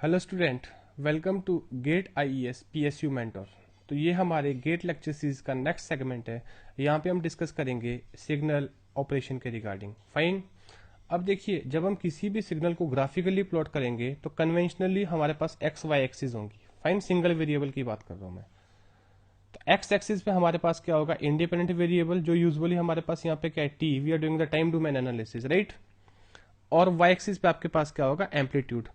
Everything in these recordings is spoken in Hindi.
Hello student, welcome to GATE IES PSU mentor. तो ये हमारे गेट लेक्चर सीरीज का नेक्स्ट सेगमेंट है। यहाँ पे हम डिस्कस करेंगे सिग्नल ऑपरेशन के रिगार्डिंग। फाइन। अब देखिए, जब हम किसी भी सिग्नल को ग्राफिकली प्लॉट करेंगे तो कन्वेंशनली हमारे पास एक्स वाई एक्सिस होंगी। फाइन, सिंगल वेरिएबल की बात कर रहा हूँ मैं। तो एक्स एक्सिस पे हमारे पास क्या होगा? इंडिपेंडेंट वेरिएबल, जो यूजुअली हमारे पास यहाँ पे क्या है, T. We are doing the time domain analysis, right. और वाई एक्सिस पे आपके पास क्या होगा? एम्पलीट्यूड।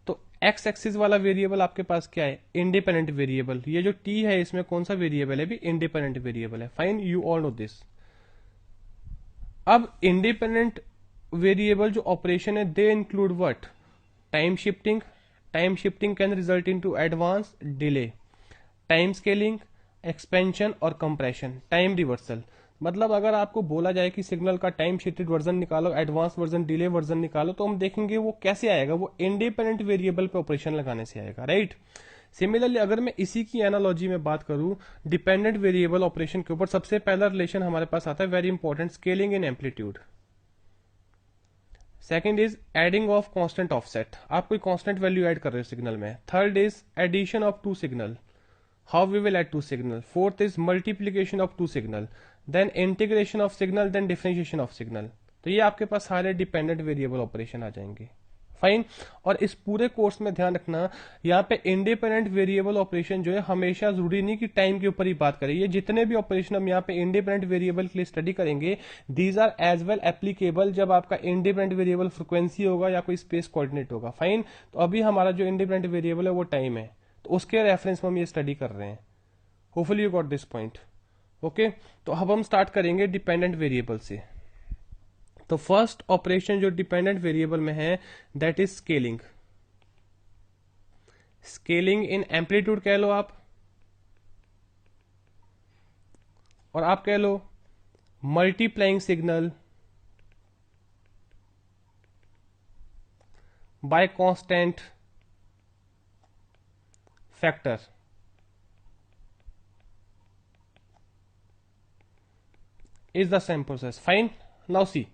तो एक्स एक्सिस वाला वेरिएबल आपके पास क्या है? Independent variable. ये जो टी है इसमें कौन सा वेरिएबल है? भी इंडिपेंडेंट वेरिएबल है। Fine, you all know this. अब इंडिपेंडेंट वेरिएबल जो ऑपरेशन है they include what? Time shifting. Time shifting can result in to advance delay, time scaling, expansion और कंप्रेशन, टाइम रिवर्सल। मतलब अगर आपको बोला जाए कि सिग्नल का टाइम शिफ्टेड वर्जन निकालो, एडवांस वर्जन, डिले वर्जन निकालो, तो हम देखेंगे वो कैसे आएगा। वो इंडिपेंडेंट वेरिएबल पे ऑपरेशन लगाने से आएगा, राइट। सिमिलरली अगर मैं इसी की एनालॉजी में बात करूं डिपेंडेंट वेरिएबल ऑपरेशन के ऊपर, सबसे पहला रिलेशन हमारे पास आता है very important, scaling in amplitude. Second is adding of constant offset, आप कोई कांस्टेंट वैल्यू ऐड कर रहे हो सिग्नल में। Third is addition of two signal, how we will add two signal. Fourth is multiplication of two signal, then integration of signal, then differentiation of signal. तो ये आपके पास सारे डिपेंडेंट वेरिएबल ऑपरेशन आ जाएंगे। फाइन। और इस पूरे कोर्स में ध्यान रखना, यहाँ पे इंडिपेंडेंट वेरिएबल ऑपरेशन जो है हमेशा जरूरी नहीं कि टाइम के ऊपर ही बात करें। ये जितने भी ऑपरेशन हम यहाँ पे इंडिपेंडेंट वेरिएबल के लिए स्टडी करेंगे, these are as well applicable जब आपका इंडिपेंडेंट वेरिएबल फ्रिक्वेंसी होगा या कोई स्पेस कोऑर्डिनेट होगा। फाइन। तो अभी हमारा जो इंडिपेंडेंट वेरिएबल है वो टाइम है, तो उसके रेफरेंस में हम ये स्टडी कर रहे हैं। Hopefully you got this point. Okay, तो अब हम स्टार्ट करेंगे डिपेंडेंट वेरिएबल से। तो फर्स्ट ऑपरेशन जो डिपेंडेंट वेरिएबल में है that is scaling. Scaling in amplitude कह लो आप, और आप कह लो multiplying signal by constant factor is the same process. Fine. Now see,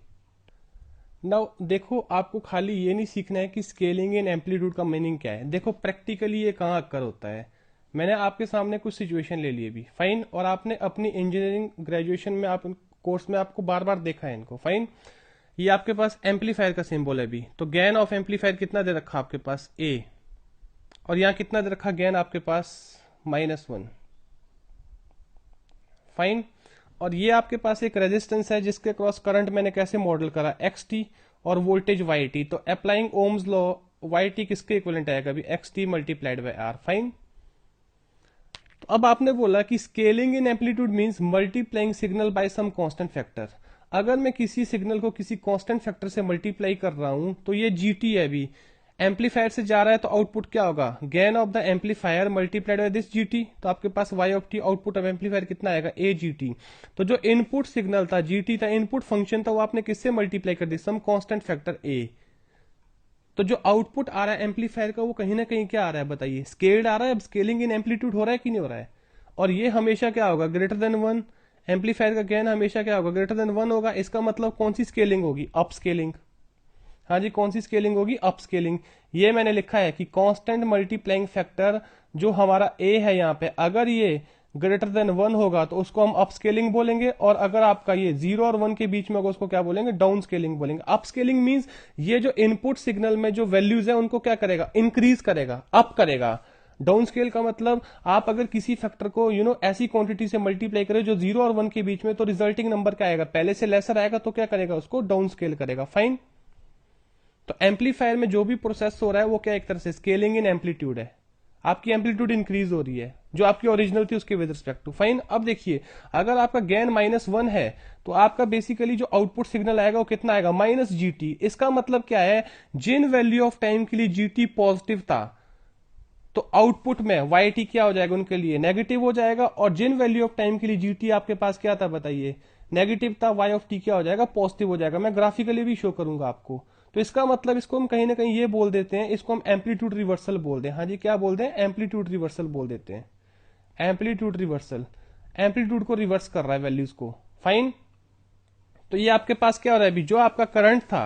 now देखो, आपको खाली ये नहीं सीखना है कि स्केलिंग इन एम्पलीट्यूड का मीनिंग क्या है। देखो प्रैक्टिकली ये कहाँ अक्कर होता है। मैंने आपके सामने कुछ सिचुएशन ले लिए भी। फाइन। और आपने अपनी इंजीनियरिंग ग्रेजुएशन में आप कोर्स में आपको बार बार देखा है इनको। फाइन। ये आपके पास एम्पलीफायर का सिंबल है भी, तो गेन ऑफ एम्पलीफायर कितना दे रखा आपके पास? ए। और यहां कितना दे रखा गेन आपके पास? -1। फाइन। और ये आपके पास एक रेजिस्टेंस है जिसके क्रॉस करंट मैंने कैसे मॉडल करा? एक्स टी, और वोल्टेज वाई टी। तो applying Ohm's law, Y T किसके इक्विवेलेंट आएगा? अभी X T multiplied by R. Fine. तो अब आपने बोला कि scaling in amplitude means multiplying signal by some constant factor. अगर मैं किसी सिग्नल को किसी कांस्टेंट फैक्टर से मल्टीप्लाई कर रहा हूं तो ये जीटी है। अभी एम्पलीफायर से जा रहा है तो आउटपुट क्या होगा? Gain of the amplifier multiplied by this G T. तो आपके पास Y of T, output of amplifier कितना आएगा? A G T. तो जो इनपुट सिग्नल था जीटी था, इनपुट फंक्शन था, वो आपने किससे मल्टीप्लाई कर दी? सम कांस्टेंट फैक्टर ए। तो जो आउटपुट आ रहा है एम्पलीफायर का वो कहीं ना कहीं क्या आ रहा है? बताइए, स्केल्ड आ रहा है। अब स्केलिंग इन एम्पलीट्यूड हो रहा है कि नहीं हो रहा है? और ये हमेशा क्या होगा? Greater than 1। एम्पलीफायर का गेन हमेशा क्या होगा? ग्रेटर देन 1 होगा। इसका मतलब कौन सी स्केलिंग होगी? Up scaling. हाँ जी, कौन सी स्केलिंग होगी? Up scaling. ये मैंने लिखा है कि कांस्टेंट मल्टीप्लाइंग फैक्टर जो हमारा ए है यहाँ पे, अगर ये ग्रेटर देन 1 होगा तो उसको हम अप स्केलिंग बोलेंगे, और अगर आपका ये 0 और 1 के बीच में होगा उसको क्या बोलेंगे? डाउन स्केलिंग बोलेंगे। अप स्केलिंग मींस ये जो इनपुट सिग्नल में जो वैल्यूज है उनको क्या करेगा? इंक्रीज करेगा, अप करेगा। डाउन स्केल का मतलब आप अगर किसी फैक्टर को ऐसी क्वांटिटी से मल्टीप्लाई करें जो 0 और 1 के बीच में, तो रिजल्टिंग नंबर क्या आएगा? पहले से लेसर आएगा, तो क्या करेगा? उसको डाउन स्केल करेगा। फाइन। तो एम्पलीफायर में जो भी प्रोसेस हो रहा है वो क्या? एक तरह से स्केलिंग इन एम्पलीट्यूड है। आपकी एम्पलीट्यूड इंक्रीज हो रही है, जो आपकी ओरिजिनल थी उसके विद रिस्पेक्ट टू। फाइन। अब देखिए, अगर आपका गेन -1 है तो आपका बेसिकली जो आउटपुट सिग्नल आएगा वो कितना आएगा? -GT। इसका मतलब क्या है? जिन वैल्यू ऑफ टाइम के लिए GT पॉजिटिव था तो आउटपुट में वाई टी क्या हो जाएगा? उनके लिए नेगेटिव हो जाएगा। और जिन वैल्यू ऑफ टाइम के लिए जीटी आपके पास क्या था? बताइए, नेगेटिव था, वाई ऑफ टी क्या हो जाएगा? पॉजिटिव हो जाएगा। मैं ग्राफिकली भी शो करूंगा आपको। तो इसका मतलब इसको हम कहीं ना कहीं ये बोल देते हैं, इसको हम एम्पलीट्यूड रिवर्सल बोल दें। हाँ जी, क्या बोल दें? एम्पलीट्यूड रिवर्सल बोल देते हैं। एम्पलीट्यूड रिवर्सल, एम्पलीट्यूड को रिवर्स कर रहा है वैल्यूज को। फाइन। तो ये आपके पास क्या हो रहा है? अभी जो आपका करंट था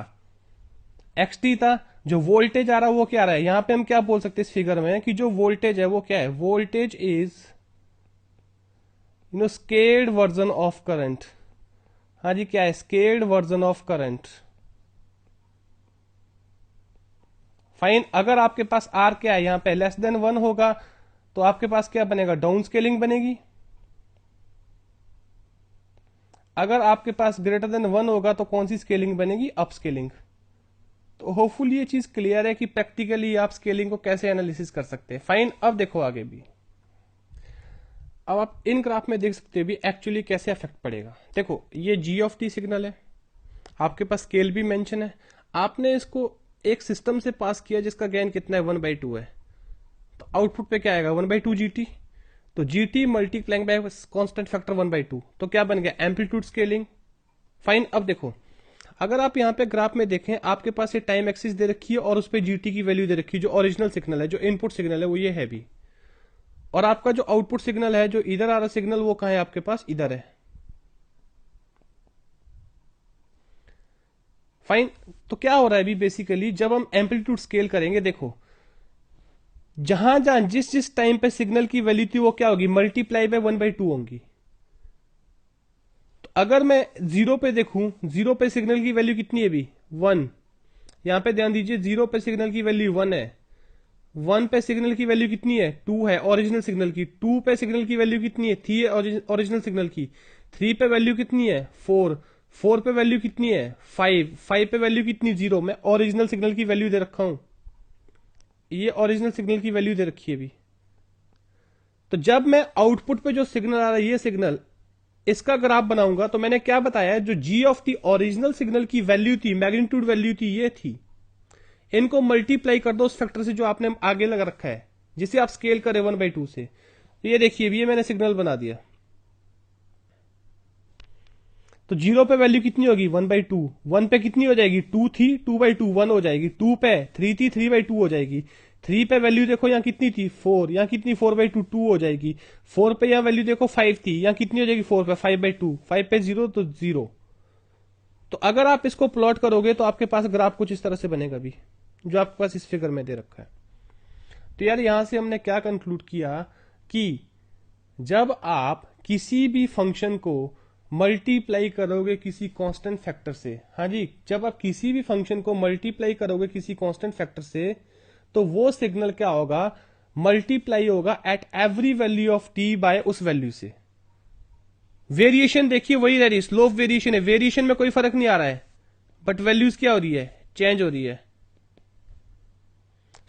एक्स टी था, जो वोल्टेज आ रहा है वो क्या आ रहा है, यहां पे हम क्या बोल सकते हैं इस फिगर में कि जो वोल्टेज है वो क्या है, voltage is scaled version of current. हाँ जी, क्या है, scaled version of current. Fine, अगर आपके पास आर क्या है यहां पे लेस देन 1 होगा तो आपके पास क्या बनेगा, डाउन स्केलिंग बनेगी। अगर आपके पास ग्रेटर देन 1 होगा तो कौन सी स्केलिंग बनेगी, अप स्केलिंग। तो होपफुली ये चीज क्लियर है कि प्रैक्टिकली आप स्केलिंग को कैसे एनालिसिस कर सकते हैं। फाइन, अब देखो आगे भी, अब आप इन ग्राफ में देख सकते हो भी एक्चुअली कैसे इफेक्ट पड़ेगा। देखो ये जी ऑफ टी सिग्नल है, आपके पास स्केल भी मेंशन है, आपने इसको एक सिस्टम से पास किया जिसका गेन कितना है 1/2 है, तो आउटपुट पे क्या आएगा 1/2 जीटी। तो GT multiplying by constant factor 1/2, तो क्या बन गया, एम्पलीट्यूड स्केलिंग। फाइन, अब देखो अगर आप यहाँ पे ग्राफ में देखें, आपके पास ये टाइम एक्सिस दे रखी है और उस पर जीटी की वैल्यू दे रखी है, जो ओरिजिनल सिग्नल है, जो इनपुट सिग्नल है वो ये है भी, और आपका जो आउटपुट सिग्नल है, जो इधर आ रहा सिग्नल, वो कहां है आपके पास, इधर है। फाइन, तो क्या हो रहा है अभी बेसिकली जब हम एम्पलीट्यूड स्केल करेंगे, देखो जहां जहां जिस जिस टाइम पे सिग्नल की वैल्यू थी वो क्या होगी, मल्टीप्लाई बाय 1/2 होंगी। तो अगर मैं जीरो पे देखूं, जीरो पे सिग्नल की वैल्यू कितनी है अभी, 1। यहां पे ध्यान दीजिए, जीरो पे सिग्नल की वैल्यू 1 है, 1 पे सिग्नल की वैल्यू कितनी है, 2 है ओरिजिनल सिग्नल की, 2 पे सिग्नल की वैल्यू कितनी है, 3 है ओरिजिनल सिग्नल की, 3 पे वैल्यू कितनी है, 4, 4 पे वैल्यू कितनी है, 5, 5 पे वैल्यू कितनी, 0। मैं ओरिजिनल सिग्नल की वैल्यू दे रखा हूं, ये ओरिजिनल सिग्नल की वैल्यू दे रखी है अभी। तो जब मैं आउटपुट पे जो सिग्नल आ रहा है, ये सिग्नल, इसका ग्राफ बनाऊंगा, तो मैंने क्या बताया, जो जी ऑफ टी ओरिजिनल सिग्नल की वैल्यू थी, मैग्नीट्यूड वैल्यू थी, ये थी। इनको मल्टीप्लाई कर दो उस फैक्टर से जो आपने आगे लगा रखा है, जिसे आप स्केल करें 1/2 से। तो ये देखिए, ये मैंने सिग्नल बना दिया। तो जीरो पे वैल्यू कितनी होगी, 1/2। 1 पे कितनी हो जाएगी, 2 थी, 2/2 1 हो जाएगी। 2 पे 3 थी, 3/2 हो जाएगी। 3 पे वैल्यू देखो यहाँ कितनी थी, 4, यहाँ कितनी, 4/2 2 हो जाएगी। 4 पे यहाँ वैल्यू देखो 5 थी, यहाँ कितनी हो जाएगी 4 पे, 5/2, 5 पे 0 तो 0। तो अगर आप इसको प्लॉट करोगे तो आपके पास ग्राफ कुछ इस तरह से बनेगा भी, जो आपके पास इस फिगर में दे रखा है। तो यार यहां से हमने क्या कंक्लूड किया कि जब आप किसी भी फंक्शन को मल्टीप्लाई करोगे किसी कांस्टेंट फैक्टर से, हाँ जी, जब आप किसी भी फंक्शन को मल्टीप्लाई करोगे किसी कांस्टेंट फैक्टर से, तो वो सिग्नल क्या होगा, मल्टीप्लाई होगा at every value of T by उस वैल्यू से। वेरिएशन देखिए वही रह रही है, स्लोप वेरिएशन है, वेरिएशन में कोई फर्क नहीं आ रहा है, बट वैल्यूज क्या हो रही है, चेंज हो रही है।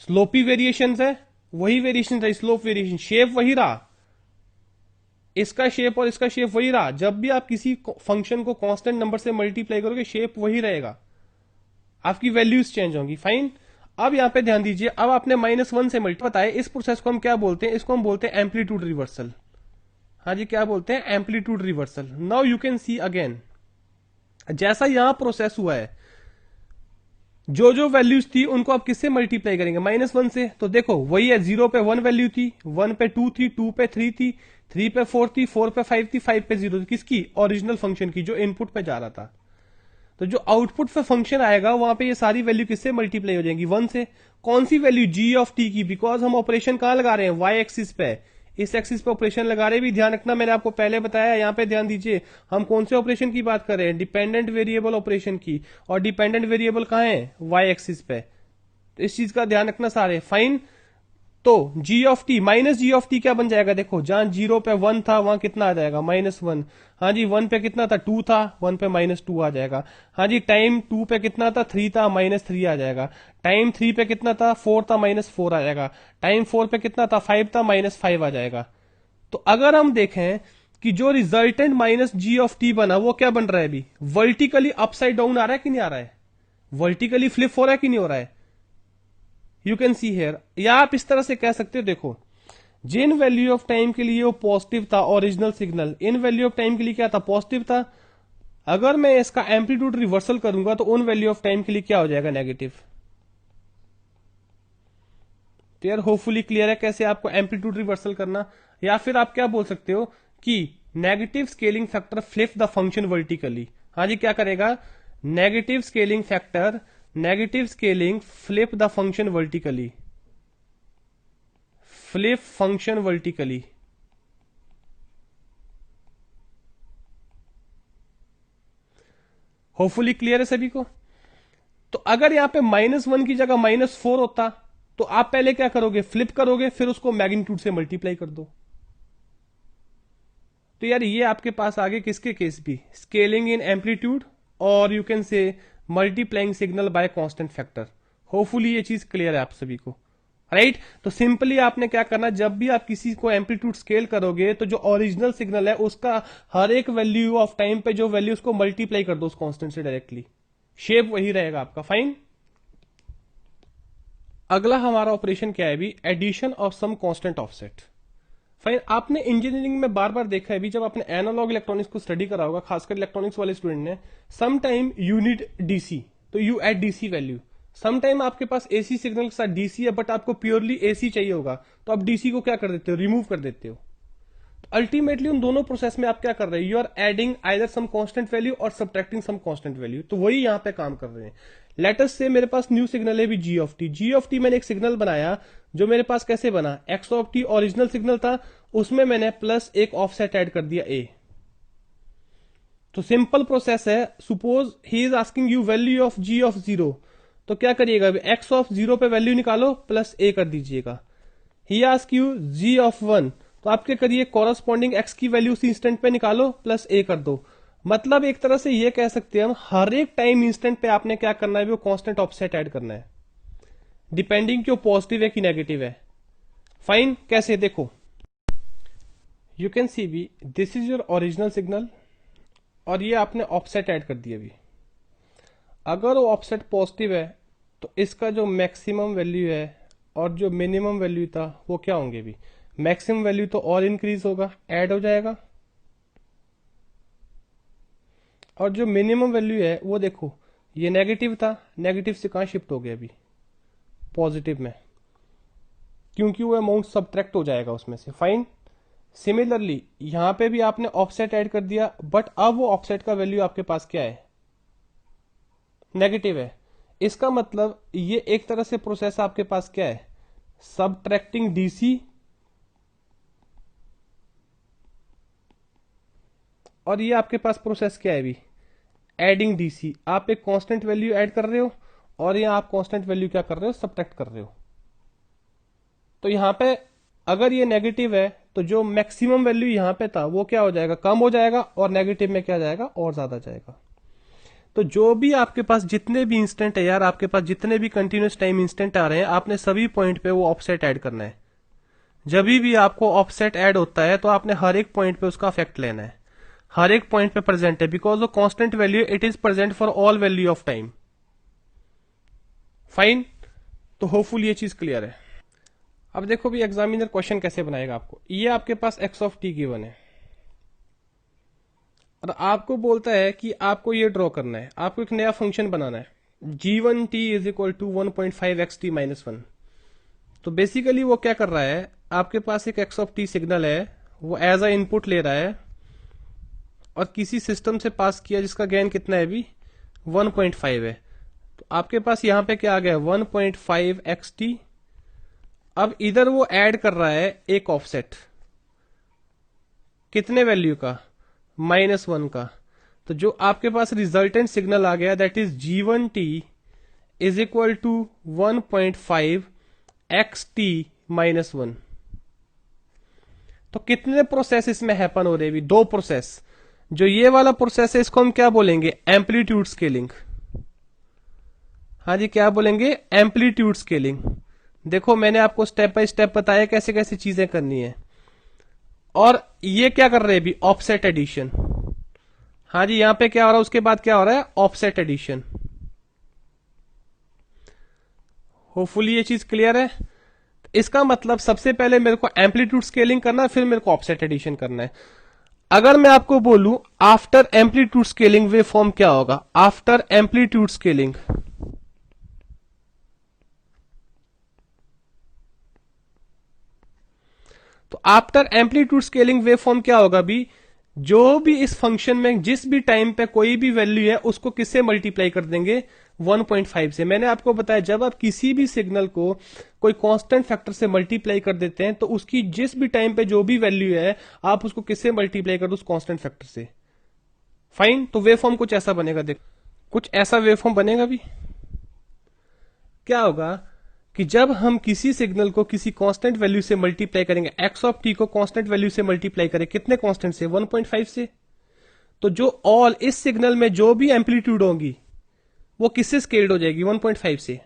स्लोपी वेरिएशन है, वही वेरिएशन था, स्लोप वेरिएशन, शेप वही रहा, इसका शेप और इसका शेप वही रहा। जब भी आप किसी फंक्शन को कांस्टेंट नंबर से मल्टीप्लाई करोगे, शेप वही रहेगा, आपकी वैल्यूज चेंज होंगी। फाइन, अब यहां पे ध्यान दीजिए, अब आपने -1 से मल्टी बताया, इस प्रोसेस को हम क्या बोलते हैं, इसको हम बोलते हैं एम्पलीट्यूड रिवर्सल। हाँ जी, क्या बोलते हैं, amplitude reversal. Now you can see again, जैसा यहां प्रोसेस हुआ है, जो जो वैल्यूज थी उनको आप किससे मल्टीप्लाई करेंगे, -1 से। तो देखो वही है, 0 पे 1 वैल्यू थी, 1 पे 2 थी, 2 पे 3 थी, 3 पे 4 थी, 4 पे 5 थी, 5 पे 0 थी, किसकी, ओरिजिनल फंक्शन की, जो इनपुट पे जा रहा था। तो जो आउटपुट पे फंक्शन आएगा वहां पे ये सारी वैल्यू किससे मल्टीप्लाई हो जाएंगी, 1 से। कौन सी वैल्यू, जी ऑफ टी की, बिकॉज हम ऑपरेशन कहां लगा रहे हैं, वाई एक्सिस पे, इस एक्सिस पे ऑपरेशन लगा रहे हैं भी, ध्यान रखना, मैंने आपको पहले बताया, यहां पे ध्यान दीजिए, हम कौन से ऑपरेशन की बात कर रहे हैं, डिपेंडेंट वेरिएबल ऑपरेशन की, और डिपेंडेंट वेरिएबल कहां है, वाई एक्सिस पे। तो इस चीज का ध्यान रखना सारे। फाइन, तो G of T minus G of T क्या बन जाएगा, देखो जहां 0 पे 1 था वहां कितना आ जाएगा, -1। हाँ जी, 1 पे कितना था, 2 था, 1 पे -2 आ जाएगा। हाँ जी, टाइम 2 पे कितना था, 3 था, -3 आ जाएगा। टाइम 3 पे कितना था, 4 था, -4 आ जाएगा। टाइम 4 पे कितना था, 5 था, -5 आ जाएगा। तो अगर हम देखें कि जो रिजल्टेंट -g ऑफ टी बना वो क्या बन रहा है अभी, वर्टिकली अपसाइड डाउन आ रहा है कि नहीं आ रहा है, वर्टिकली फ्लिप हो रहा है कि नहीं हो रहा है, यू कैन सी हेयर। या आप इस तरह से कह सकते हो, देखो जिन वैल्यू ऑफ टाइम के लिए वो पॉजिटिव था original signal, in value of time के लिए क्या था, पॉजिटिव था। अगर मैं इसका एम्पलीट्यूड रिवर्सल करूंगा तो उन वैल्यू ऑफ टाइम के लिए क्या हो जाएगा, नेगेटिव। तो यार होपफुली क्लियर है कैसे आपको एम्पलीट्यूड रिवर्सल करना। या फिर आप क्या बोल सकते हो कि negative scaling factor flip the function vertically. हाँ जी, क्या करेगा, negative scaling factor negative scaling flip the function vertically, flip function vertically. Hopefully clear है सभी को। तो अगर यहां पे -1 की जगह -4 होता तो आप पहले क्या करोगे, फ्लिप करोगे, फिर उसको मैग्नीट्यूड से मल्टीप्लाई कर दो। तो यार ये आपके पास आगे किसके केस भी, स्केलिंग इन एम्पलीट्यूड और you can say multiplying signal by constant factor. Hopefully ये चीज क्लियर है आप सभी को, राइट। तो सिंपली आपने क्या करना, जब भी आप किसी को एम्पलीट्यूड स्केल करोगे तो जो ओरिजिनल सिग्नल है उसका हर एक वैल्यू ऑफ टाइम पे जो वैल्यू उसको मल्टीप्लाई कर दो उस कांस्टेंट से डायरेक्टली, शेप वही रहेगा आपका। फाइन। अगला हमारा ऑपरेशन क्या है भी, addition of some constant offset. Fine. आपने इंजीनियरिंग में बार बार देखा है भी, जब आपने एनालॉग इलेक्ट्रॉनिक्स को स्टडी करा होगा, खासकर इलेक्ट्रॉनिक्स वाले स्टूडेंट ने, some time you need DC तो you add DC value. Some time आपके पास एसी सिग्नल के साथ डीसी है बट आपको प्योरली एसी चाहिए होगा, तो आप डीसी को क्या कर देते हो, रिमूव कर देते हो। अल्टीमेटली उन दोनों प्रोसेस में आप क्या कर रहे हो, you are adding either some constant value और सब्ट्रैक्टिंग सम कांस्टेंट वैल्यू। तो वही यहां पे काम कर रहे हैं। लेटस से मेरे पास न्यू सिग्नल है भी G of T. G of T मैंने एक सिग्नल बनाया जो मेरे पास कैसे बना, X of T original signal था, उसमें मैंने प्लस एक ऑफसेट ऐड कर दिया ए। तो सिंपल प्रोसेस है। Suppose he is asking you value of G of 0, तो क्या करिएगा, एक्स ऑफ 0 पे वैल्यू निकालो प्लस ए कर दीजिएगा। He ask you ji of 1, तो आप क्या करिए, कॉरस्पॉन्डिंग एक्स की वैल्यू उसी इंस्टेंट पे निकालो प्लस ए कर दो। मतलब एक तरह से ये कह सकते हैं हम, हर एक टाइम इंस्टेंट पे आपने क्या करना है, वो कांस्टेंट ऑफसेट ऐड करना है, डिपेंडिंग कि वो पॉजिटिव है कि नेगेटिव है। फाइन। कैसे, देखो you can see B this is your original signal और ये आपने ऑफसेट ऐड कर दिया अभी। अगर वो ऑफसेट पॉजिटिव है तो इसका जो मैक्सिमम वैल्यू है और जो मिनिमम वैल्यू था वो क्या होंगे भी, मैक्सिमम वैल्यू तो और इंक्रीज होगा, ऐड हो जाएगा, और जो मिनिमम वैल्यू है वो देखो ये नेगेटिव था, नेगेटिव से कहां शिफ्ट हो गया अभी, पॉजिटिव में, क्योंकि वो अमाउंट सब्ट्रैक्ट हो जाएगा उसमें से। फाइन। सिमिलरली यहां पे भी आपने ऑफसेट ऐड कर दिया, बट अब वो ऑफसेट का वैल्यू आपके पास क्या है, नेगेटिव है। इसका मतलब ये एक तरह से प्रोसेस आपके पास क्या है, सब्ट्रैक्टिंग डीसी, और ये आपके पास प्रोसेस क्या है अभी, एडिंग डीसी। आप एक कांस्टेंट वैल्यू ऐड कर रहे हो और यहां आप कांस्टेंट वैल्यू क्या कर रहे हो, सब्ट्रैक्ट कर रहे हो। तो यहां पे अगर ये नेगेटिव है तो जो मैक्सिमम वैल्यू यहां पे था वो क्या हो जाएगा, कम हो जाएगा, और नेगेटिव में क्या जाएगा, और ज्यादा जाएगा। तो जो भी आपके पास जितने भी इंस्टेंट है यार, आपके पास जितने भी कंटिन्यूस टाइम इंस्टेंट आ रहे हैं, आपने सभी पॉइंट पे वो ऑफसेट ऐड करना है। जब भी आपको ऑफसेट ऐड होता है तो आपने हर एक पॉइंट पे उसका इफेक्ट लेना है, हर एक पॉइंट पे प्रेजेंट है, बिकॉज वो constant value it is present for all value of time. Fine. तो होपफुल ये चीज क्लियर है। अब देखो भी एग्जामिनर क्वेश्चन कैसे बनाएगा आपको। ये आपके पास एक्स ऑफ टी गिवन है और आपको बोलता है कि आपको ये ड्रॉ करना है, आपको एक नया फंक्शन बनाना है, g1t is equal to 1.5xt-1। तो बेसिकली वो क्या कर रहा है, आपके पास एक एक्स ऑफ टी सिग्नल है, वो एज अ इनपुट ले रहा है और किसी सिस्टम से पास किया जिसका गेन कितना है अभी 1.5 है। तो आपके पास यहां पे क्या आ गया 1.5xt। अब इधर वो ऐड कर रहा है एक ऑफसेट, कितने वैल्यू का, -1 का। तो जो आपके पास रिजल्टेंट सिग्नल आ गया that is g1t is equal to 1.5xt-1। तो कितने प्रोसेस इसमें हैपन हो रहे हैं, दो प्रोसेस। जो ये वाला प्रोसेस है इसको हम क्या बोलेंगे, एम्पलीट्यूड स्केलिंग। हाँ जी, क्या बोलेंगे, एम्पलीट्यूड स्केलिंग। देखो मैंने आपको स्टेप बाय स्टेप बताया कैसे कैसे चीजें करनी है। और ये क्या कर रहे हैं अभी, ऑफसेट एडिशन। हाँ जी, यहां पे क्या हो रहा है, उसके बाद क्या हो रहा है, ऑफसेट एडिशन। होपफुली ये चीज क्लियर है। इसका मतलब सबसे पहले मेरे को एम्पलीट्यूड स्केलिंग करना है, फिर मेरे को ऑफसेट एडिशन करना है। अगर मैं आपको बोलूं आफ्टर एम्पलीट्यूड स्केलिंग वे फॉर्म क्या होगा, आफ्टर एम्पलीट्यूड स्केलिंग, तो आफ्टर एम्पलीट्यूड स्केलिंग वे फॉर्म क्या होगा भी, जो भी इस फंक्शन में जिस भी टाइम पे कोई भी वैल्यू है उसको किससे मल्टीप्लाई कर देंगे, 1.5 से। मैंने आपको बताया जब आप किसी भी सिग्नल को कोई कांस्टेंट फैक्टर से मल्टीप्लाई कर देते हैं तो उसकी जिस भी टाइम पे जो भी वैल्यू है आप उसको किससे मल्टीप्लाई कर दो, उस कांस्टेंट फैक्टर से। फाइन। तो वेव फॉर्म कुछ ऐसा बनेगा, देखो कुछ ऐसा वेव फॉर्म बनेगा भी। क्या होगा कि जब हम किसी सिग्नल को किसी कांस्टेंट वैल्यू से मल्टीप्लाई करेंगे, एक्स ऑफ टी को कांस्टेंट वैल्यू से मल्टीप्लाई करें, कितने कांस्टेंट से, 1.5 से, तो जो ऑल इस सिग्नल में जो भी एम्पलीट्यूड होंगी वो किससे स्केल्ड हो जाएगी, 1.5 से।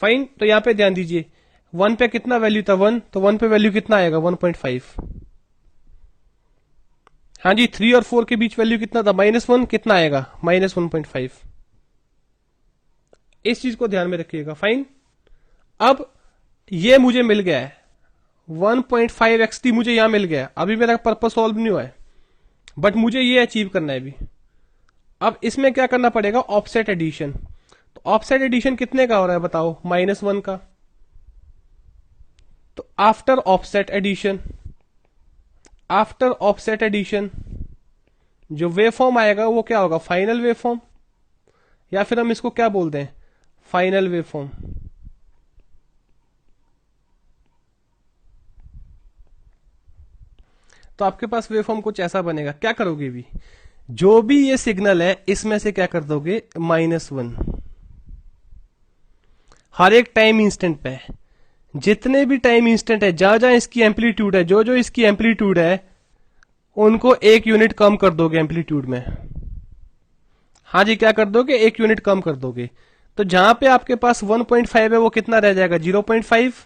फाइन। तो यहां पे ध्यान दीजिए 1 पे कितना वैल्यू था, 1, तो 1 पे वैल्यू कितना आएगा, 1.5। हाँ जी, 3 और 4 के बीच वैल्यू कितना था, -1, कितना आएगा, -1.5। इस चीज को ध्यान में रखिएगा। फाइन। अब ये मुझे मिल गया है 1.5xt, मुझे यहां मिल गया। अभी मेरा पर्पस सॉल्व नहीं हुआ है, बट मुझे ये अचीव करना है अभी। अब इसमें क्या करना पड़ेगा, ऑफसेट एडिशन। तो ऑफसेट एडिशन कितने का हो रहा है बताओ, -1 का। तो आफ्टर ऑफसेट एडिशन जो वेव फॉर्म आएगा वो क्या होगा, फाइनल वेव फॉर्म, या फिर हम इसको क्या बोलते हैं, फाइनल वेव फॉर्म। तो आपके पास वेव फॉर्म कुछ ऐसा बनेगा। क्या करोगे भी, जो भी ये सिग्नल है इसमें से क्या कर दोगे, -1 हर एक टाइम इंस्टेंट पे। जितने भी टाइम इंस्टेंट है, जहां जहां इसकी एम्पलीट्यूड है, जो जो इसकी एम्पलीट्यूड है उनको 1 यूनिट कम कर दोगे एम्पलीट्यूड में। हाँ जी, क्या कर दोगे, 1 यूनिट कम कर दोगे। तो जहां पे आपके पास 1.5 है वो कितना रह जाएगा, 0.5,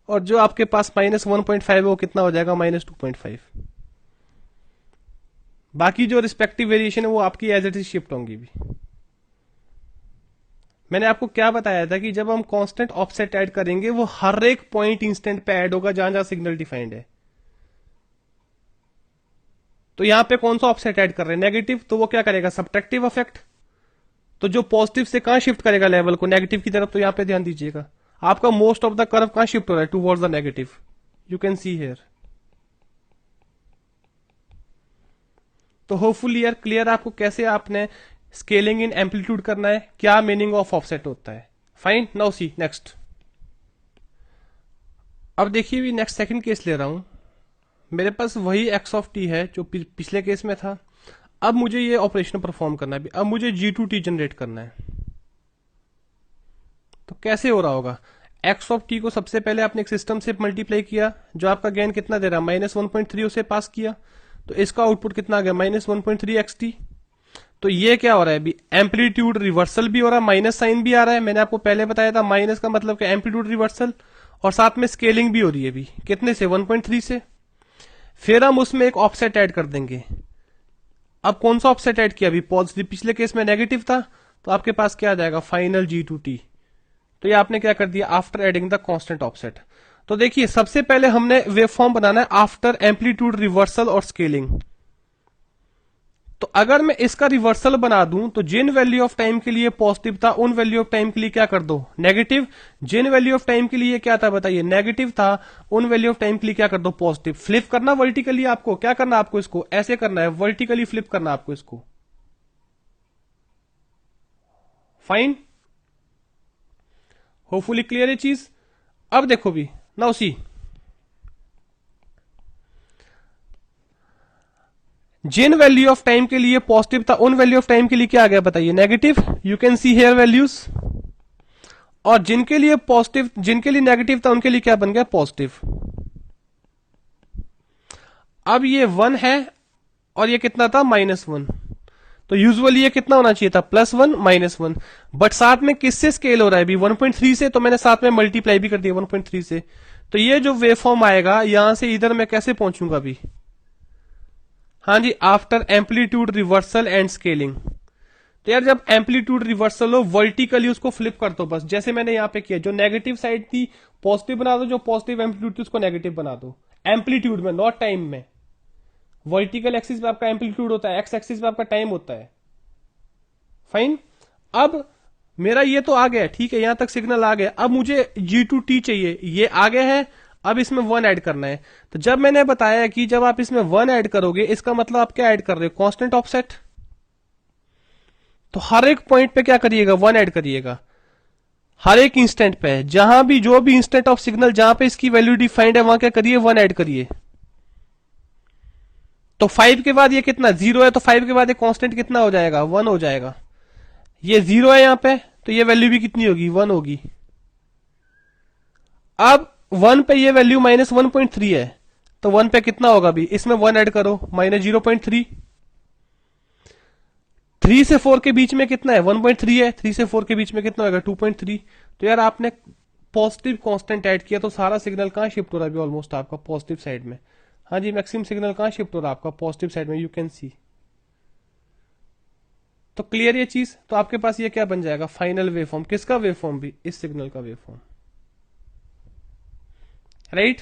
और जो आपके पास -1.5 है वो कितना हो जाएगा, -2.5। बाकी जो रिस्पेक्टिव वेरिएशन है वो आपकी एज इट इज शिफ्ट होंगी भी। मैंने आपको क्या बताया था कि जब हम कांस्टेंट ऑफसेट ऐड करेंगे वो हर एक पॉइंट इंस्टेंट पे ऐड होगा जहां जहां सिग्नल डिफाइंड है। तो यहां पे कौन सा ऑफसेट ऐड कर रहे हैं, नेगेटिव, तो वो क्या करेगा, सब्ट्रैक्टिव इफेक्ट। तो जो पॉजिटिव से कहां शिफ्ट करेगा लेवल को, नेगेटिव की तरफ। तो यहां पे ध्यान दीजिएगा आपका मोस्ट ऑफ द कर्व कहां शिफ्ट हो रहा है, towards the negative. You can see here. तो होपफुली यार क्लियर आपको कैसे आपने स्केलिंग इन एम्पलीट्यूड करना है, क्या मीनिंग ऑफ ऑफसेट होता है। फाइन। नाउ सी नेक्स्ट। अब देखिए भी नेक्स्ट सेकंड केस ले रहा हूं। मेरे पास वही एक्स ऑफ टी है जो पिछले केस में था। अब मुझे ये ऑपरेशन परफॉर्म करना है। अब मुझे G2T जनरेट करना है। तो कैसे हो रहा होगा, एक्स ऑफ टी को सबसे पहले आपने एक सिस्टम से मल्टीप्लाई किया जो आपका गेन कितना दे रहा है, -1.3 उसे पास किया। तो इसका आउटपुट कितना आ गया, -1.3xt। तो ये क्या हो रहा है अभी, एम्पलीट्यूड रिवर्सल भी हो रहा है, माइनस साइन भी आ रहा है। मैंने आपको पहले बताया था माइनस का मतलब क्या, एम्पलीट्यूड रिवर्सल, और साथ में स्केलिंग भी हो रही है अभी, कितने से, 1.3 से। फिर हम उसमें एक ऑफसेट ऐड कर देंगे। अब कौन सा ऑफसेट ऐड किया, अभी पॉजिटिव, पिछले केस में नेगेटिव था। तो आपके पास क्या आ जाएगा, फाइनल G2T। तो ये आपने क्या कर दिया, after adding the constant offset. तो देखिए सबसे पहले हमने वेव फॉर्म बनाना है आफ्टर एम्पलीट्यूड रिवर्सल और स्केलिंग। तो अगर मैं इसका रिवर्सल बना दूं तो जिन वैल्यू ऑफ टाइम के लिए पॉजिटिव था उन वैल्यू ऑफ टाइम के लिए क्या कर दो, नेगेटिव। जिन वैल्यू ऑफ टाइम के लिए क्या था बताइए, नेगेटिव था, उन वैल्यू ऑफ टाइम के लिए क्या कर दो, पॉजिटिव। फ्लिप करना वर्टिकली, आपको क्या करना, आपको इसको ऐसे करना है, वर्टिकली फ्लिप करना आपको इसको। फाइन। होपफुली क्लियर है चीज। अब देखो भी, नाउ सी, जिन वैल्यू ऑफ टाइम के लिए पॉजिटिव था उन वैल्यू ऑफ टाइम के लिए क्या आ गया बताइए, negative. You can see here values. और जिनके लिए पॉजिटिव, जिनके लिए नेगेटिव था उनके लिए क्या बन गया, पॉजिटिव। अब ये 1 है और ये कितना था, -1। तो यूजुअली ये कितना होना चाहिए था, +1 -1। बट साथ में किससे स्केल हो रहा है अभी, 1.3 से। तो मैंने साथ में मल्टीप्लाई भी कर दिया 1.3 से। तो ये जो वेव फॉर्म आएगा यहां से इधर मैं कैसे पहुंचूंगा अभी, हाँ जी, after amplitude reversal and scaling. तो यार जब एम्पलीट्यूड रिवर्सल हो वर्टिकली उसको फ्लिप कर दो बस, जैसे मैंने यहां पे किया। जो नेगेटिव साइड थी पॉजिटिव बना दो, जो पॉजिटिव एम्पलीट्यूड थी उसको नेगेटिव बना दो। एम्पलीट्यूड में, नॉट टाइम में। वर्टिकल एक्सिस पे आपका एम्पलीट्यूड होता है, एक्स एक्सिस पे आपका टाइम होता है। फाइन। अब मेरा ये तो आ गया, ठीक है, यहां तक सिग्नल आ गया। अब मुझे G2T चाहिए, ये आ गया है। अब इसमें 1 ऐड करना है। तो जब मैंने बताया कि जब आप इसमें 1 ऐड करोगे इसका मतलब आप क्या ऐड कर रहे हो, कांस्टेंट ऑफसेट। तो हर एक पॉइंट पे क्या करिएगा, 1 ऐड करिएगा। हर एक इंस्टेंट पे, जहां भी जो भी इंस्टेंट ऑफ सिग्नल जहां पे इसकी वैल्यू डिफाइंड है, वहां क्या करिए, 1 ऐड करिए। तो 5 के बाद ये कितना, 0 है, तो 5 के बाद ये कांस्टेंट कितना हो जाएगा, 1 हो जाएगा। ये 0 है यहां पे, तो ये वैल्यू भी कितनी होगी, 1 होगी। अब 1 पे ये वैल्यू -1.3 है, तो 1 पे कितना होगा, भी इसमें 1 ऐड करो, -0.3। 3 से 4 के बीच में कितना है, 1.3 है, 3 से 4 के बीच में कितना होगा, 2.3। तो यार आपने पॉजिटिव कांस्टेंट ऐड किया, तो सारा सिग्नल कहां शिफ्ट हो रहा है, ऑलमोस्ट आपका पॉजिटिव साइड में। हाँ जी, मैक्सिमम सिग्नल कहां शिफ्ट हो रहा है आपका, पॉजिटिव साइड में, यू कैन सी। तो क्लियर ये चीज, तो आपके पास ये क्या बन जाएगा, फाइनल वेव फॉर्म। किसका वेव फॉर्म, भी इस सिग्नल का वेव फॉर्म, राइट।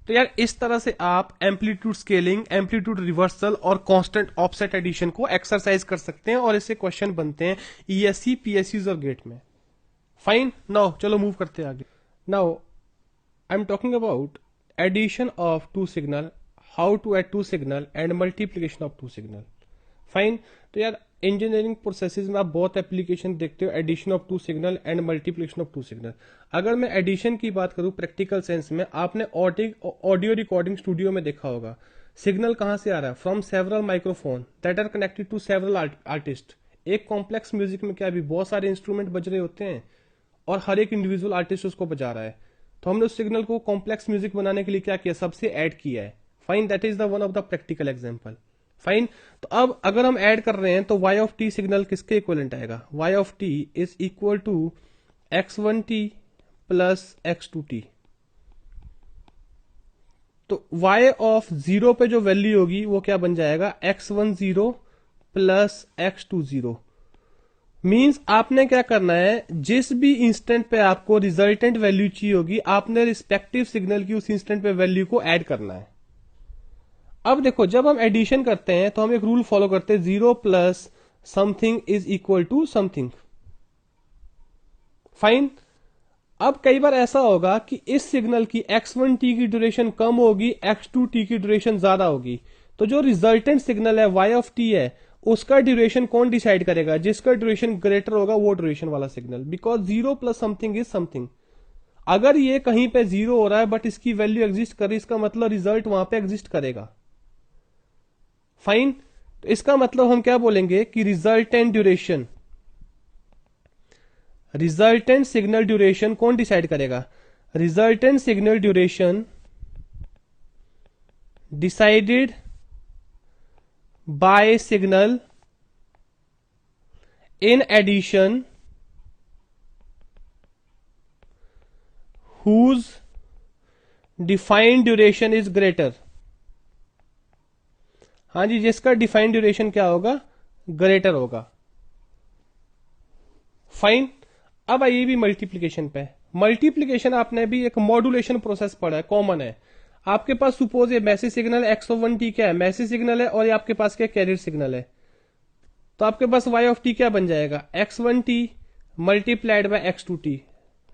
तो यार इस तरह से आप एम्पलीट्यूड स्केलिंग, एम्पलीट्यूड रिवर्सल और कांस्टेंट ऑफसेट एडिशन को एक्सरसाइज कर सकते हैं, और इससे क्वेश्चन बनते हैं ईएससी, पीएसयूज और गेट में। फाइन, नाउ चलो मूव करते हैं आगे। Now I am talking about addition of two signal, how to add two signal and multiplication of two signal. Fine. तो यार इंजीनियरिंग प्रोसेसेस में आप बहुत एप्लीकेशन देखते हो, addition of two signal and multiplication of two signal. अगर मैं एडिशन की बात करूं प्रैक्टिकल सेंस में, आपने ऑडियो रिकॉर्डिंग स्टूडियो में देखा होगा, सिग्नल कहां से आ रहा है, from several microphone that are connected to several artist. एक कॉम्प्लेक्स म्यूजिक में क्या भी बहुत सारे इंस्ट्रूमेंट बज रहे होते हैं, और हर एक इंडिविजुअल आर्टिस्ट उसको बजा रहा है। तो हमने उस सिग्नल को कॉम्प्लेक्स म्यूजिक बनाने के लिए क्या किया, सबसे ऐड किया है। Fine, that is the one of the practical example. Fine. तो अब अगर हम ऐड कर रहे हैं, तो y ऑफ टी सिग्नल किसके इक्वलेंट आएगा, y of T is equal to x1t plus x2t। तो y ऑफ 0 पे जो वैल्यू होगी वो क्या बन जाएगा, x10 प्लस x20। मींस आपने क्या करना है, जिस भी इंस्टेंट पे आपको रिजल्टेंट वैल्यू चाहिए होगी, आपने रिस्पेक्टिव सिग्नल की उस इंस्टेंट पे वैल्यू को ऐड करना है। अब देखो, जब हम एडिशन करते हैं तो हम एक रूल फॉलो करते हैं, 0 plus something is equal to something. Fine. अब कई बार ऐसा होगा कि इस सिग्नल की x1t की ड्यूरेशन कम होगी, x2t की ड्यूरेशन ज्यादा होगी। तो जो रिजल्टेंट सिग्नल है y ऑफ t है, उसका ड्यूरेशन कौन डिसाइड करेगा, जिसका ड्यूरेशन ग्रेटर होगा वो ड्यूरेशन वाला signal, because 0 plus something is something. अगर ये कहीं पे 0 हो रहा है बट इसकी वैल्यू एग्जिस्ट कर रही, इसका मतलब रिजल्ट वहां पे एग्जिस्ट करेगा। फाइन। तो इसका मतलब हम क्या बोलेंगे कि resultant duration, resultant signal duration कौन डिसाइड करेगा, resultant signal duration decided by signal in addition whose defined duration is greater। हाँ जी, जिसका डिफाइंड ड्यूरेशन क्या होगा, ग्रेटर होगा। फाइन। अब आइए भी मल्टीप्लीकेशन पे। मल्टीप्लीकेशन आपने भी एक मॉड्यूलेशन प्रोसेस पढ़ा है, कॉमन है। आपके पास सुपोज ये मैसेज सिग्नल x1t क्या है, मैसेज सिग्नल है, और ये आपके पास क्या कैरियर सिग्नल है। तो आपके पास y ऑफ t क्या बन जाएगा, x1t मल्टीप्लाइड बाय x2t।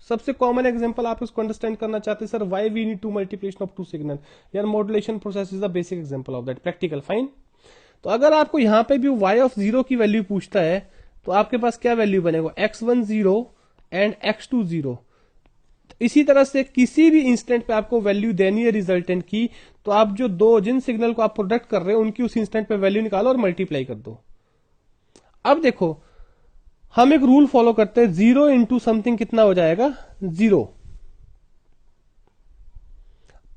सबसे कॉमन एग्जांपल आप इसको अंडरस्टैंड करना चाहते हैं, sir why we need to multiplication of two signal. यार modulation process is the basic example of that, practical. Fine. तो अगर आपको यहां पे भी y ऑफ 0 की वैल्यू पूछता है, तो आपके पास क्या वैल्यू बनेगा, x10 एंड x20। इसी तरह से किसी भी इंस्टेंट पे आपको वैल्यू देनी है रिजल्टेंट की, तो आप जो दो जिन सिग्नल को आप प्रोडक्ट कर रहे हो उनकी उस इंस्टेंट पे वैल्यू निकालो और मल्टीप्लाई कर दो। अब देखो, हम एक रूल फॉलो करते हैं, 0 इंटू समथिंग कितना हो जाएगा, 0।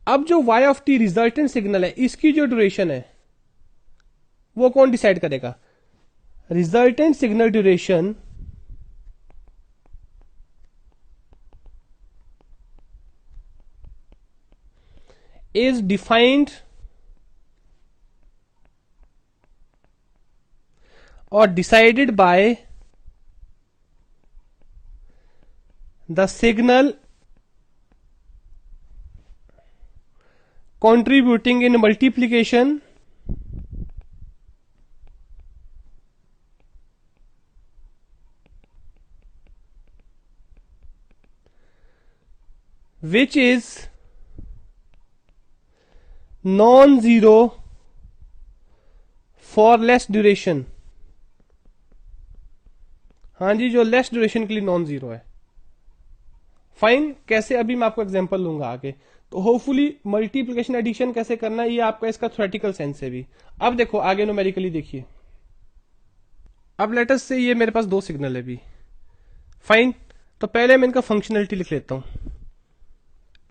अब जो y of T resultant signal है, इसकी जो ड्यूरेशन है वो कौन डिसाइड करेगा, resultant signal duration is defined or decided by the signal contributing in multiplication which is non-zero for less duration। हाँ जी, जो लेस ड्यूरेशन के लिए नॉन जीरो है। फाइन, कैसे अभी मैं आपको एग्जांपल लूंगा आगे। तो होपफुली मल्टीप्लिकेशन एडिशन कैसे करना है ये आपका इसका थ्योरेटिकल सेंस है भी। अब देखो आगे न्यूमेरिकली देखिए। अब लेटस से ये मेरे पास दो सिग्नल है भी। फाइन, तो पहले मैं इनका फंक्शनलिटी लिख लेता हूं।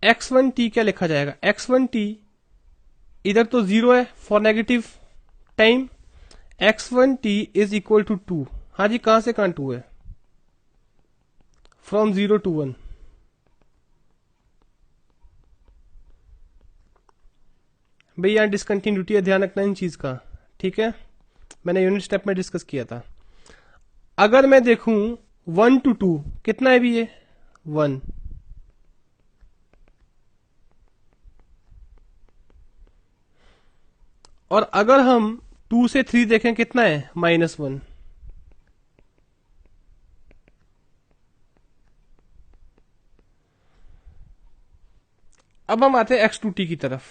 x1t क्या लिखा जाएगा, x1t इधर तो जीरो है for negative time, x1t is equal to 2। हाँ जी, कहां से कहां 2 है, फ्रॉम 0 to 1। भाई यहां डिसकंटिन्यूटी है, ध्यान रखना इन चीज का, ठीक है, मैंने यूनिट स्टेप में डिस्कस किया था। अगर मैं देखूं 1 to 2 कितना है भी ये 1, और अगर हम 2 से 3 देखें कितना है -1। अब हम आते हैं x2t की तरफ।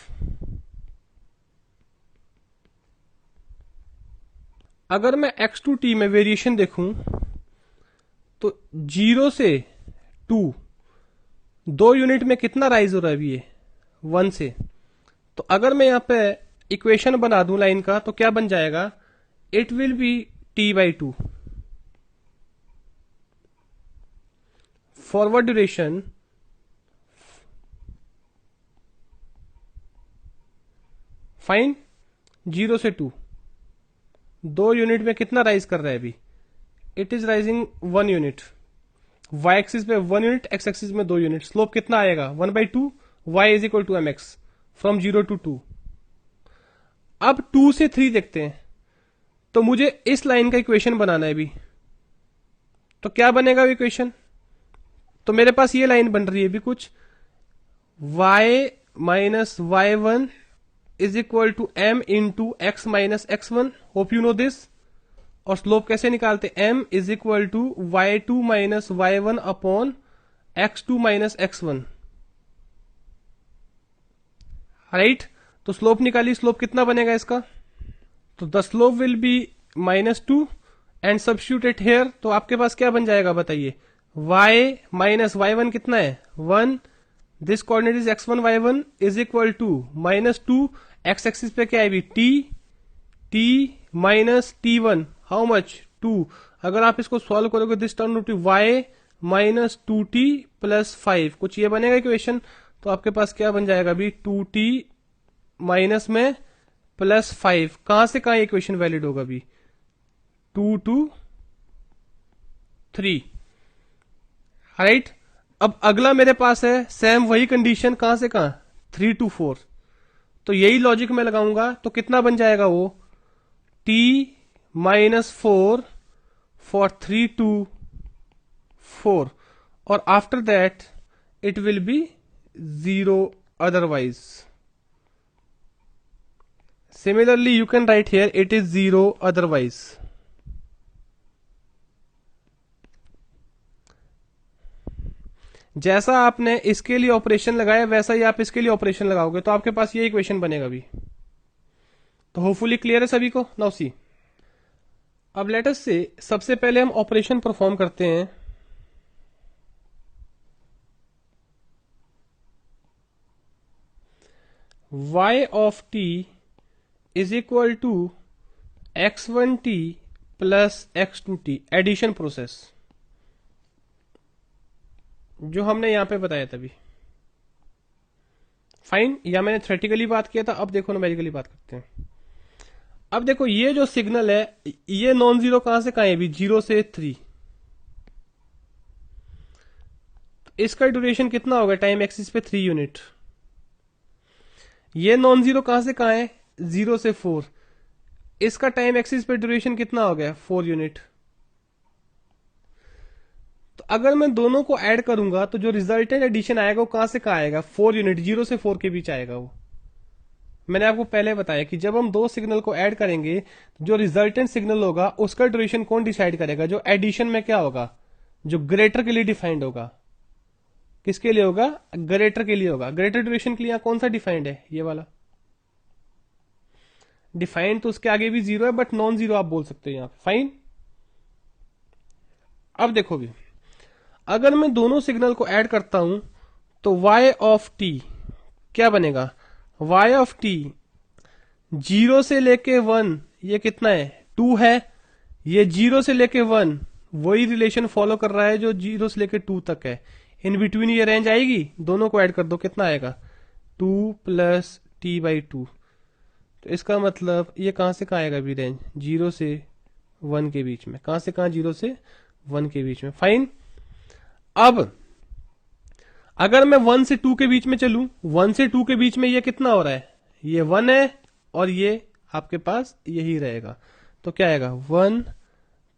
अगर मैं x2t में वेरिएशन देखूं तो 0 से 2 दो यूनिट में कितना राइज हो रहा है अभी ये 1 से। तो अगर मैं यहां पे इक्वेशन बना दूं लाइन का तो क्या बन जाएगा, it will be t/2 forward duration fine 0 से 2 दो यूनिट में कितना राइज कर रहा है अभी, it is rising 1 unit. Y axis पे 1 यूनिट, एक्स एक्सिस में 2 यूनिट, स्लोप कितना आएगा 1/2, Y is equal to M X from 0 to 2। अब 2 से 3 देखते हैं, तो मुझे इस लाइन का इक्वेशन बनाना है अभी। तो क्या बनेगा इक्वेशन, तो मेरे पास ये लाइन बन रही है अभी कुछ, y minus y1 is equal to m into X minus x1, hope you know this. और स्लोप कैसे निकालते, m is equal to y2 minus y1 upon x2 minus x1, right. तो स्लोप निकाली, स्लोप कितना बनेगा इसका, तो the slope will be -2 and substitute it here. तो आपके पास क्या बन जाएगा बताइए, y माइनस y1 कितना है 1, this coordinate is x1 y1 is equal to -2, x axis पे क्या है भी t minus t1 how much 2। अगर आप इसको सॉल्व करोगे this turn to y minus 2t plus 5, कुछ ये बनेगा इक्वेशन। तो आपके पास क्या बन जाएगा अभी 2t माइनस में प्लस 5, कहां से कहां इक्वेशन वैलिड होगा अभी 2 to 3, राइट। अब अगला मेरे पास है सेम वही कंडीशन, कहां से कहां 3 to 4। तो यही लॉजिक मैं लगाऊंगा, तो कितना बन जाएगा वो t माइनस 4 फॉर 3 to 4, और after that it will be 0 otherwise. Similarly you can write here it is 0 otherwise. जैसा आपने इसके लिए ऑपरेशन लगाया वैसा ही आप इसके लिए ऑपरेशन लगाओगे तो आपके पास ये इक्वेशन बनेगा भी। तो होपफुली क्लियर है सभी को, नाउ सी। अब लेटस से सबसे पहले हम ऑपरेशन परफॉर्म करते हैं। y of t is equal to x1t plus x2t, addition process जो हमने यहां पे बताया तभी। फाइन, या मैंने थ्योरेटिकली बात किया था, अब देखो न्यूमेरिकली बात करते हैं। अब देखो ये जो सिग्नल है ये नॉन जीरो कहां से कहां है अभी 0 से 3, तो इसका ड्यूरेशन कितना होगा टाइम एक्सिस पे 3 यूनिट। ये नॉन जीरो कहां से कहां है 0 से 4, इसका टाइम एक्सिस पे ड्यूरेशन कितना हो गया 4 यूनिट। तो अगर मैं दोनों को ऐड करूंगा तो जो रिजल्टेंट एडिशन आएगा वो कहां से कहां आएगा 4 यूनिट, 0 से 4 के बीच आएगा वो। मैंने आपको पहले बताया कि जब हम दो सिग्नल को ऐड करेंगे जो रिजल्टेंट सिग्नल होगा उसका ड्यूरेशन कौन डिसाइड करेगा, जो एडिशन में क्या होगा, जो ग्रेटर के लिए डिफाइंड होगा। किसके लिए होगा, ग्रेटर के लिए होगा। ग्रेटर ड्यूरेशन के लिए यहां कौन सा डिफाइंड है, ये वाला डिफाइंड, तो उसके आगे भी 0 है बट नॉन जीरो आप बोल सकते हो यहां पे। फाइन, अब देखो भी, अगर मैं दोनों सिग्नल को ऐड करता हूं तो y ऑफ t क्या बनेगा, y ऑफ t 0 से लेके 1 ये कितना है 2 है, ये 0 से लेके 1 वही रिलेशन फॉलो कर रहा है जो 0 से लेके 2 तक है, इन बिटवीन ये रेंज आएगी, दोनों को ऐड कर दो कितना आएगा 2 प्लस टी बाई 2। तो इसका मतलब ये कहां से कहां आएगा भी रेंज 0 से 1 के बीच में, कहां से कहां 0 से 1 के बीच में। फाइन, अब अगर मैं 1 से 2 के बीच में चलूं, 1 से 2 के बीच में ये कितना हो रहा है, ये 1 है और ये आपके पास यही रहेगा, तो क्या आएगा 1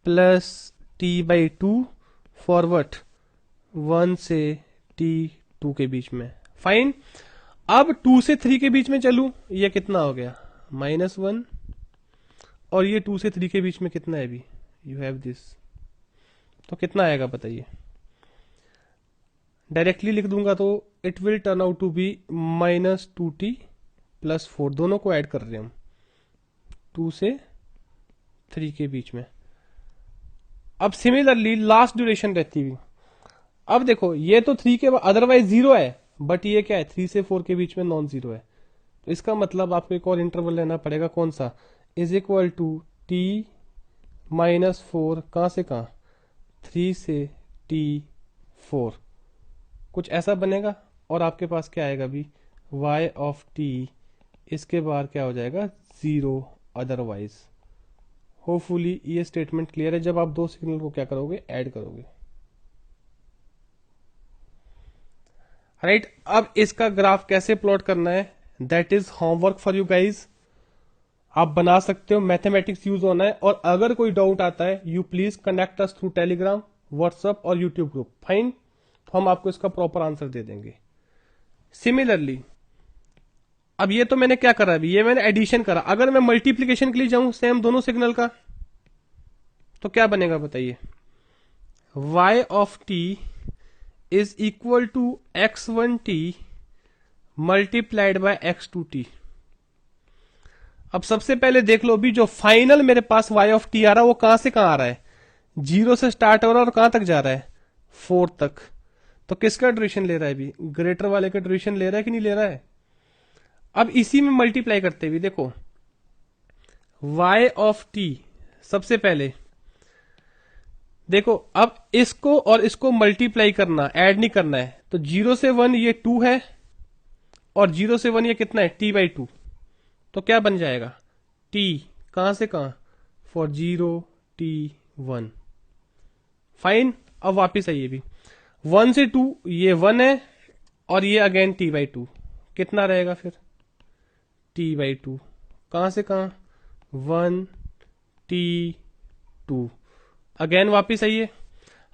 प्लस टी बाई 2 फॉरवर्ड 1 से टी 2 के बीच में। फाइन, अब 2 से 3 के बीच में चलूं, ये कितना हो गया -1 और ये 2 से 3 के बीच में कितना है अभी, यू हैव दिस, तो कितना आएगा बताइए, डायरेक्टली लिख दूंगा तो it will turn out to be -2t plus 4, दोनों को ऐड कर रहे हैं हम 2 से 3 के बीच में। अब सिमिलरली लास्ट ड्यूरेशन रहती हुई, अब देखो ये तो 3 के अदरवाइज 0 है, बट ये क्या है 3 से 4 के बीच में नॉन जीरो है, तो इसका मतलब आपको एक और इंटरवल लेना पड़ेगा, कौन सा, इज इक्वल टू t -4 कहां से कहां 3 से t4, कुछ ऐसा बनेगा, और आपके पास क्या आएगा अभी y ऑफ t, इसके बाद क्या हो जाएगा 0 अदरवाइज। होपफुली ये स्टेटमेंट क्लियर है जब आप दो सिग्नल को क्या करोगे ऐड करोगे। राइट, अब इसका ग्राफ कैसे प्लॉट करना है that is homework for you guys, आप बना सकते हो, मैथमेटिक्स यूज होना है, और अगर कोई डाउट आता है you please connect us through Telegram, WhatsApp और यूट्यूब ग्रुप। फाइन, तो हम आपको इसका प्रॉपर आंसर दे देंगे। सिमिलरली अब ये तो मैंने क्या करा अभी, ये मैंने एडिशन करा, अगर मैं मल्टीप्लीकेशन के लिए जाऊं सेम दोनों सिग्नल का, तो क्या बनेगा बताइए, y of t is equal to x1t multiplied by x2t। अब सबसे पहले देख लो भी, जो फाइनल मेरे पास y ऑफ t आ रहा है वो कहां से कहां आ रहा है, 0 से स्टार्ट हो रहा है और कहां तक जा रहा है 4 तक, तो किसका ड्यूरेशन ले रहा है अभी, ग्रेटर वाले का ड्यूरेशन ले रहा है कि नहीं ले रहा है। अब इसी में मल्टीप्लाई करते हुए देखो y ऑफ t, सबसे पहले देखो अब इसको और इसको मल्टीप्लाई करना, ऐड नहीं करना है, तो 0 से 1 ये 2 है और 0 से 1 ये कितना है t बाई 2, तो क्या बन जाएगा t कहां से कहां फॉर 0 t 1। फाइन, अब वापिस आइए भी, 1 से 2 ये 1 है और ये अगेन t बाई 2, कितना रहेगा फिर t बाई 2, कहां से कहां 1 t 2, अगेन वापिस आइए,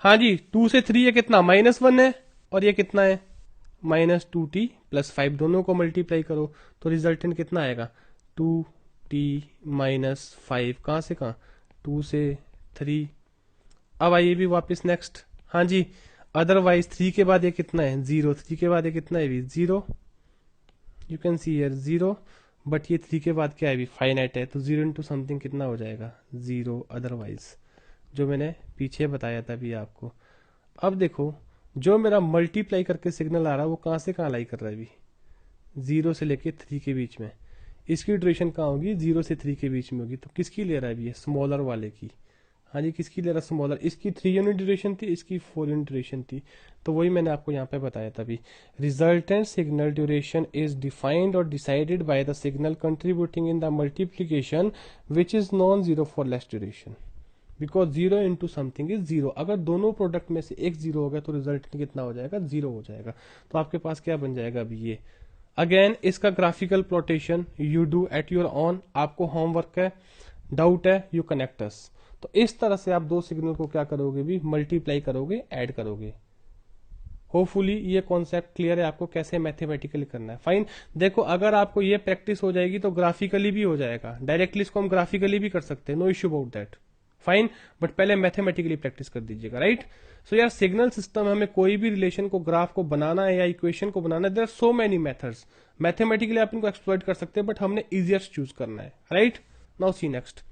हाँ जी 2 से 3 ये कितना -1 है और ये कितना है -2t प्लस 5, दोनों को मल्टीप्लाई करो तो रिजल्टेंट कितना आएगा 2t -5, कहां से कहां 2 से 3। अब आइए भी वापस नेक्स्ट, हाँ जी अदरवाइज 3 के बाद ये कितना है 0, 3 के बाद ये कितना है भी 0, you can see here 0, but ये 3 के बाद क्या है भी फाइनाइट है, तो 0 इंटू समथिंग कितना हो जाएगा 0 अदरवाइज, जो मैंने पीछे बताया था अभी आपको। अब देखो जो मेरा मल्टीप्लाई करके सिग्नल आ रहा है वो कहां से कहां लाई कर रहा है अभी 0 से लेके 3 के बीच में, इसकी ड्यूरेशन कहां होगी 0 से 3 के बीच में होगी, तो किसकी ले रहा है अभी स्मॉलर वाले की, हाँ जी किसकी ले रहा है स्मॉलर, इसकी 3 यूनिट ड्यूरेशन थी, इसकी 4 यूनिट ड्यूरेशन थी, तो वही मैंने आपको यहाँ पे बताया था अभी, resultant signal duration is defined और decided by the signal contributing in the multiplication which is non zero for less duration, because 0 into something is 0, अगर दोनों प्रोडक्ट में से एक 0 हो गया तो रिजल्ट कितना हो जाएगा 0 हो जाएगा, तो आपके पास क्या बन जाएगा अभी ये। अगेन इसका graphical plotation you do at your own, आपको होमवर्क है, डाउट है यू कनेक्ट अस, तो इस तरह से आप दो सिग्नल को क्या करोगे भी मल्टीप्लाई करोगे, ऐड करोगे। होपफुली ये कॉन्सेप्ट क्लियर है आपको कैसे मैथमेटिकली करना है। फाइन, देखो अगर आपको ये प्रैक्टिस हो जाएगी तो ग्राफिकली भी हो जाएगा, डायरेक्टली इसको हम ग्राफिकली भी कर सकते हैं, no issue about that. Fine, but पहले मैथमेटिकली प्रैक्टिस कर दीजिएगा, राइट। सो यार सिग्नल सिस्टम हमें कोई भी रिलेशन को, ग्राफ को बनाना है या इक्वेशन को बनाना है, there are so many methods, mathematically आप इनको एक्सप्लॉइट कर सकते हैं, बट हमने इजिएस्ट चूज करना है, राइट। नाउ सी नेक्स्ट,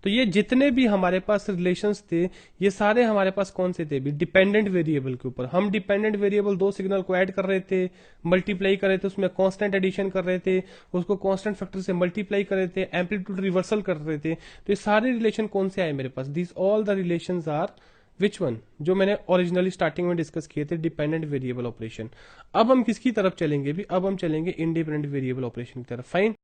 तो ये जितने भी हमारे पास रिलेशंस थे, ये सारे हमारे पास कौन से थे भी, डिपेंडेंट वेरिएबल के ऊपर। हम डिपेंडेंट वेरिएबल दो सिग्नल को ऐड कर रहे थे, मल्टीप्लाई कर रहे थे, उसमें कांस्टेंट एडिशन कर रहे थे, उसको कांस्टेंट फैक्टर से मल्टीप्लाई कर रहे थे, एम्पलीट्यूड रिवर्सल कर रहे थे। तो ये सारे रिलेशन कौन से आए मेरे पास, this all the relations are which one, जो मैंने ओरिजिनली स्टार्टिंग में डिस्कस किए थे, डिपेंडेंट वेरिएबल ऑपरेशन। अब हम किसकी तरफ चलेंगे भी, अब हम चलेंगे इंडिपेंडेंट वेरिएबल ऑपरेशन की तरफ। फाइन।